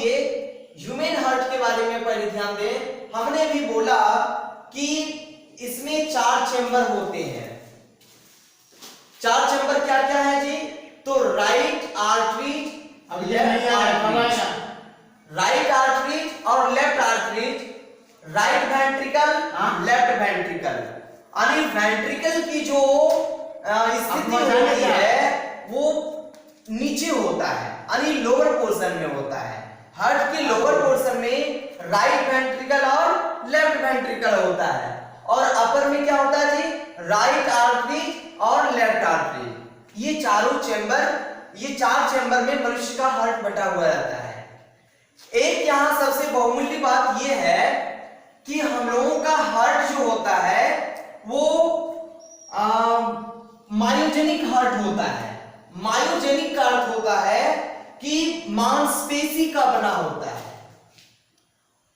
देखिए human heart के बारे में पहले ध्यान दें। हमने भी बोला कि इसमें 4 चेंबर होते हैं। 4 चेंबर क्या क्या है जी? तो राइट आर्टरी, राइट आर्टरीज और left arteries, right ventricle, left ventricle. यानी वेंट्रिकल की जो स्थिति होती है वो नीचे होता है, यानी लोअर पोर्शन में होता है। हार्ट के लोअर पोर्शन में राइट वेंट्रिकल और लेफ्ट वेंट्रिकल होता है, और अपर में क्या होता है जी? राइट आर्टरी और लेफ्ट आर्टरी। ये चारों चेंबर, ये 4 चेंबर में मनुष्य का हार्ट बटा हुआ रहता है। एक यहां सबसे बहुमूल्य बात यह है कि हम लोगों का हार्ट जो होता है वो मायोजेनिक हार्ट होता है। मायोजेनिक का अर्थ होता है कि मांसपेशी का बना होता है।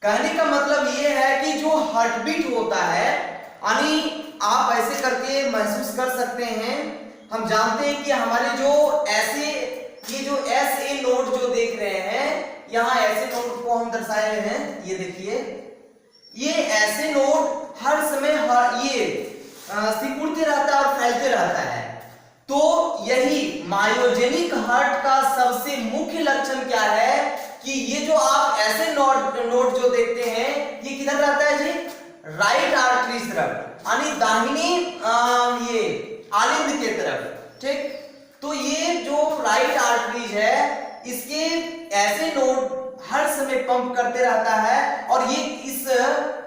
कहने का मतलब यह है कि जो हार्ट बीट होता है, यानी आप ऐसे करके महसूस कर सकते हैं। हम जानते हैं कि हमारे जो ऐसे ये जो ऐसे नोड जो देख रहे हैं, यहां ऐसे नोड को हम दर्शाए हैं, ये देखिए, ये ऐसे नोड हर समय ये सिकुड़ते रहता है और फैलते रहता है। तो यही मायोजेनिक हार्ट का सबसे मुख्य लक्षण क्या है कि ये जो आप ऐसे नोड जो देखते हैं, ये किधर रहता है जी? राइट आर्टरी तरफ, यानी दाहिनी ये आलिंद के तरफ। ठीक, तो ये जो राइट आर्टरीज है, इसके ऐसे नोड हर समय पंप करते रहता है, और ये इस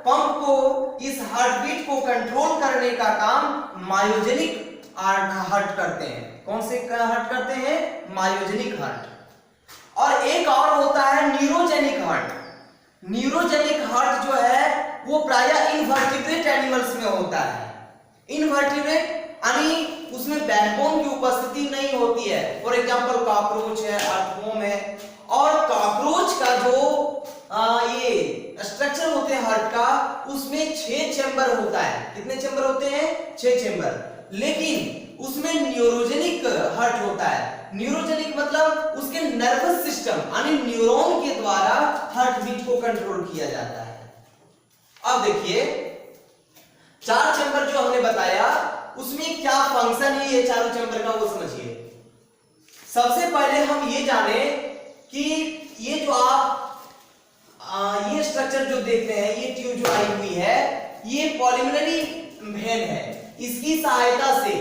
पंप को, इस हार्ट बीट को कंट्रोल करने का काम मायोजेनिक हार्ट करते हैं। कौन से हार्ट करते हैं? Myogenic heart. और एक और होता है न्यूरोजेनिक हार्ट। न्यूरोजेनिक हार्ट जो है वो प्रायः इनवर्टिब्रेट एनिमल्स में होता है। इनवर्टिब्रेट यानी उसमें बैकबोन की उपस्थिति नहीं होती है। फॉर एग्जांपल कॉकरोच है, अर्थवॉर्म है। और कॉकरोच का जो ये स्ट्रक्चर होते हैं हार्ट का, उसमें 6 चेंबर होता है। कितने चेंबर होते हैं? 6 चेंबर। लेकिन उसमें न्यूरोजेनिक हार्ट होता है। न्यूरोजेनिक मतलब उसके नर्वस सिस्टम यानी न्यूरॉन के द्वारा हार्ट बीट को कंट्रोल किया जाता है। अब देखिए 4 चेंबर जो हमने बताया, उसमें क्या फंक्शन है ये चारों चेंबर का, वो समझिए। सबसे पहले हम ये जाने कि ये जो आप ये स्ट्रक्चर जो देख रहे हैं, ये ट्यूब जो आई हुई है, ये पल्मोनरी वेन है। इसकी सहायता से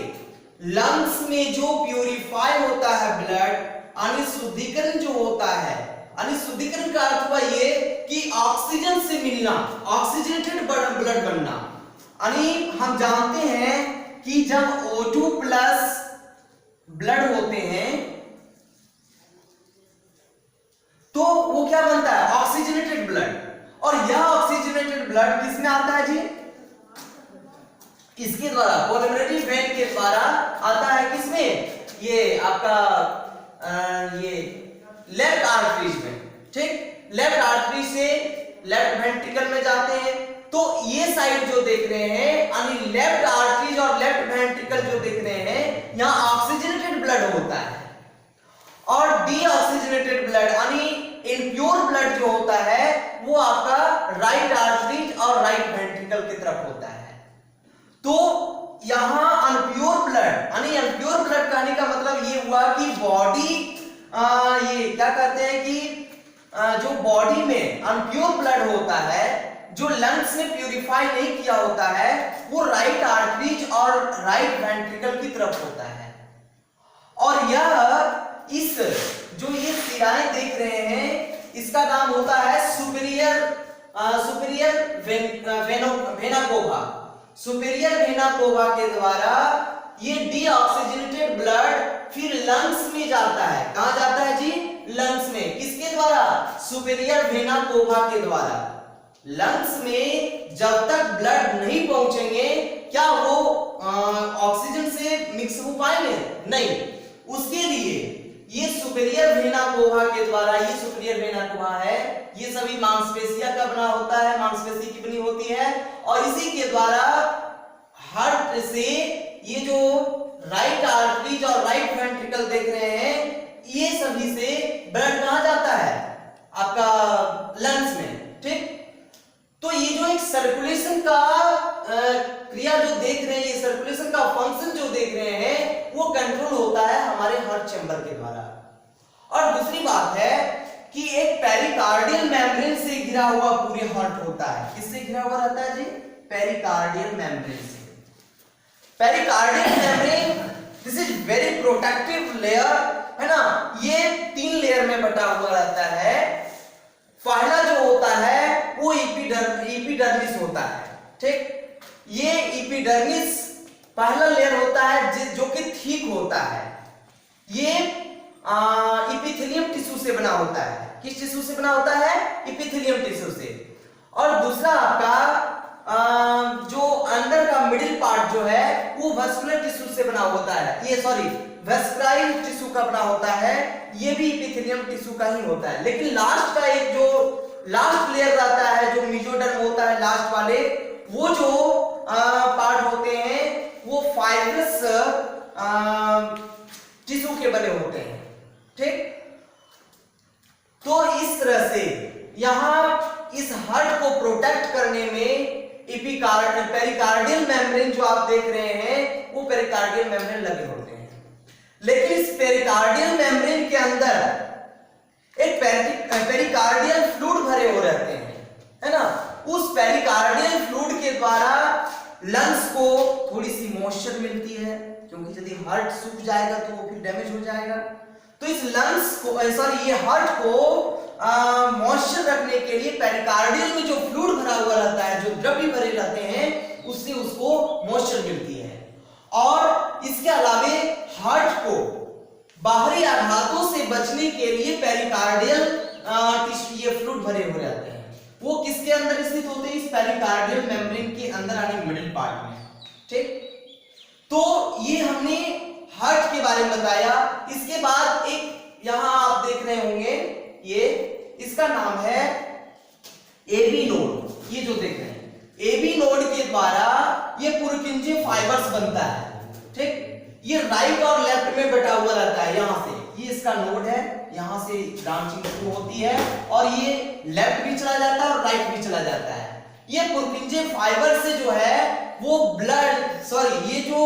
लंग्स में जो प्यूरिफाई होता है ब्लड, यानी शुद्धिकरण जो होता है, यानी शुद्धिकरण का अर्थ हुआ ये कि ऑक्सीजन से मिलना, ऑक्सीजनेटेड ब्लड बनना। यानी हम जानते हैं कि जब O2 प्लस ब्लड होते हैं तो वो क्या बनता है? Oxygenated blood. और यह ऑक्सीजनेटेड ब्लड किसमें आता है जी? इसके द्वारा, पल्मोनरी वेन के द्वारा आता है। किसमें? ये आपका ये लेफ्ट आर्टरीज में। ठीक, लेफ्ट आर्टरी से लेफ्ट वेंट्रिकल में जाते हैं। तो ये साइड जो देख रहे हैं, यानी लेफ्ट आर्टरीज और लेफ्ट वेंट्रिकल जो देख रहे हैं, यहां ऑक्सीजनेटेड ब्लड होता है। और डीऑक्सीजनेटेड ब्लड यानी इम्प्योर ब्लड जो होता है वो आपका राइट आर्टरीज और राइट वेंट्रिकल की तरफ होता है। तो यहां अनप्योर ब्लड, यानी अनप्योर ब्लड कहने का मतलब ये हुआ कि बॉडी ये क्या कहते हैं कि जो बॉडी में अनप्योर ब्लड होता है, जो लंग्स में प्यूरिफाई नहीं किया होता है, वो राइट आर्टरीज और राइट वेंट्रिकल की तरफ होता है। और यह इस जो ये सिराएं देख रहे हैं, इसका नाम होता है superior vena cava. Superior vena cava के द्वारा ये डीऑक्सीजनेटेड ब्लड फिर लंग्स में जाता है। कहां जाता है जी? लंग्स में। किसके द्वारा? सुपीरियर वेना कोवा के द्वारा। लंग्स में जब तक ब्लड नहीं पहुंचेंगे, क्या वो ऑक्सीजन से मिक्स हो पाएंगे? नहीं। उसके लिए ये सुपीरियर वेना कोवा के द्वारा, ये सुपीरियर वेना कोवा है, ये सभी मांसपेशियों का बना होता है, मांसपेशी की बनी होती है। और इसी के द्वारा हार्ट से ये जो राइट आर्टरीज और राइट वेंट्रिकल देख रहे हैं, ये सभी से ब्लड कहां जाता है? आपका फंक्शन जो देख रहे हैं वो कंट्रोल होता है हमारे हार्ट चैम्बर के द्वारा। और दूसरी बात है कि एक पेरिकार्डियल मेम्ब्रेन से घिरा हुआ पूरे हार्ट होता है। किससे घिरा हुआ रहता है जी? पेरिकार्डियल मेम्ब्रेन से। Pericardial membrane this is very protective layer, है ना। ये 3 लेयर में बटा हुआ रहता है। पहला जो होता है वो एपिडर्मिस होता है, ठीक। ये एपिडर्मिस पहला लेयर होता है जो कि थिक होता है। ये एपिथेलियम टिश्यू से बना होता है। किस टिश्यू से बना होता है? एपिथेलियम टिश्यू से। और दूसरा आपका जो अंदर का मिडिल पार्ट जो है वो वैस्कुलर टिश्यू से बना होता है। ये सॉरी वेस्क्राइल टिश्यू का बना होता है। ये भी एपिथेलियम टिश्यू का ही होता है। लेकिन लास्ट का एक जो लास्ट लेयर रहता है जो मेसोडर्म होता है लास्ट वाले, वो जो पार्ट होते हैं वो फाइब्रस टिश्यू के बने होते हैं, ठीक। तो इस तरह से यहां इस हार्ट को प्रोटेक्ट करने में पेरिकार्डियल मेम्ब्रेन जो आप देख रहे हैं वो पेरिकार्डियल मेम्ब्रेन लगे होते हैं। लेकिन इस पेरिकार्डियल मेम्ब्रेन के अंदर एक पेरिकार्डियल फ्लूइड भरे हो रहते हैं, है ना। उस पेरिकार्डियल फ्लूइड के द्वारा लंग्स को थोड़ी सी मॉइस्चर मिलती है, क्योंकि यदि हार्ट सूख जाएगा तो वो फिर डैमेज हो जाएगा। तो इस लंग्स को ये हार्ट को मॉइस्चर रखने के लिए पेरिकार्डियल में जो फ्लूइड भरा हुआ रहता है, जो द्रव्य भरे रहते हैं, उससे उसको मॉइस्चर मिलती है। और इसके अलावे हार्ट को बाहरी आघातों से बचने के लिए पेरिकार्डियल ये फ्लूइड भरे हुए रहते हैं। वो किसके अंदर स्थित होते हैं? इस पेरिकार्डियल मेम्ब्रेन के अंदर यानी मिडिल पार्ट में, ठीक। तो ये हमने हार्ट के बारे में बताया। इसके बाद एक यहां आप देख रहे होंगे, ये इसका नाम है एबी नोड। ये जो देख रहे हैं एबी नोड के द्वारा ये पुरकिंजे फाइबर्स बनता है, ठीक। ये राइट और लेफ्ट में बटा हुआ रहता है। यहां से ये इसका नोड है, यहां से ब्रांचिंग शुरू होती है और ये लेफ्ट भी चला जाता है और राइट भी चला जाता है। ये पुरकिंजे फाइबर से जो है वो ये जो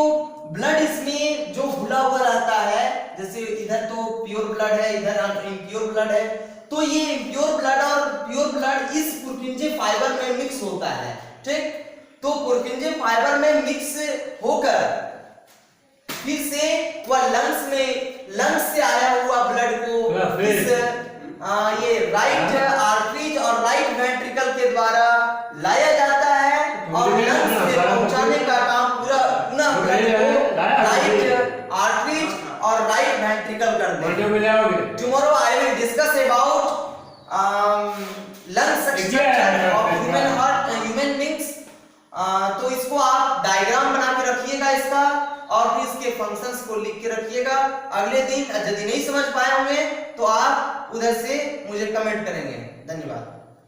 ब्लड इसमें जो घुला हुआ रहता है, जैसे इधर तो प्योर ब्लड है, इधर इम्प्योर ब्लड है, तो ये इम्प्योर ब्लड और प्योर ब्लड इस पुरकिंजे फाइबर में मिक्स होता है, ठीक। तो पुरकिंजे फाइबर में मिक्स होकर फिर से वह लंग्स से आया हुआ ब्लड को ये राइट आर्टरीज और राइट वेंट्रिकल के द्वारा लाया जाता है और लंग्स में पहुंचाने का काम पूरा राइट आर्टरीज और राइट वेंट्रिकल करते हैं। Tomorrow I will discuss about lung structure of human heart, human beings. तो इसको आप डायग्राम बना के रखिएगा इसका, और फिर इसके फंक्शंस को लिख के रखिएगा। अगले दिन यदि नहीं समझ पाए होंगे तो आप उधर से मुझे कमेंट करेंगे। धन्यवाद।